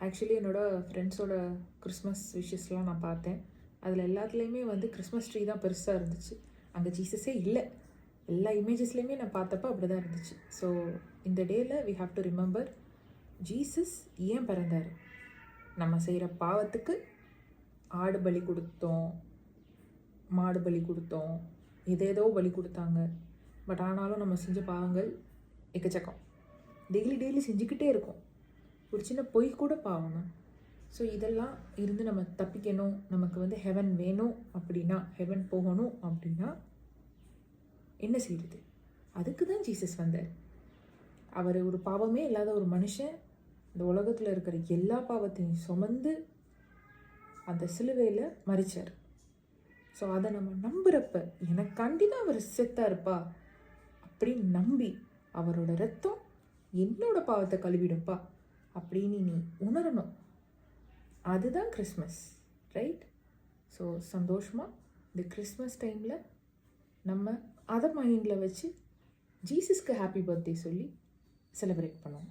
Actually என்னோடய ஃப்ரெண்ட்ஸோட Christmas விஷஸ்லாம் நான் பார்த்தேன். அதில் எல்லாத்துலேயுமே வந்து கிறிஸ்மஸ் ட்ரீ தான் பெருசாக இருந்துச்சு. அங்கே ஜீசஸே இல்லை. எல்லா இமேஜஸ்லேயுமே நான் பார்த்தப்போ அப்படி தான் இருந்துச்சு. ஸோ இந்த டேயில் we have to remember Jesus ஏன் பிறந்தார். நம்ம செய்கிற பாவத்துக்கு ஆடு பலி கொடுத்தோம், மாடு பலி கொடுத்தோம், ஏதேதோ பலி கொடுத்தாங்க. பட் ஆனாலும் நம்ம செஞ்ச பாவங்கள் எக்கச்சக்கம். டெய்லி செஞ்சுக்கிட்டே இருக்கோம். ஒரு சின்ன பொய் கூட பாவங்க. ஸோ இதெல்லாம் இருந்து நம்ம தப்பிக்கணும், நமக்கு வந்து ஹெவன் வேணும் அப்படின்னா, ஹெவன் போகணும் அப்படின்னா என்ன செய்யுது? அதுக்கு தான் ஜீசஸ் வந்தார். அவர் ஒரு பாவமே இல்லாத ஒரு மனுஷன் இந்த உலகத்தில் இருக்கிற எல்லா பாவத்தையும் சுமந்து அந்த சிலுவையில் மரிச்சார். ஸோ அதை நம்ம நம்புகிறப்ப எனக்காண்டி தான் அவர் செத்தாருப்பா அப்படின்னு நம்பி அவரோட ரத்தம் என்னோட பாவத்தை கழுவிடும்ப்பா அப்படின்னு நீ உணரணும். அதுதான் கிறிஸ்மஸ், ரைட்? ஸோ சந்தோஷமாக இந்த கிறிஸ்மஸ் டைமில் நம்ம அதை மைண்டில் வச்சு ஜீசஸ்க்கு ஹாப்பி பர்த்டே சொல்லி செலிப்ரேட் பண்ணுவோம்.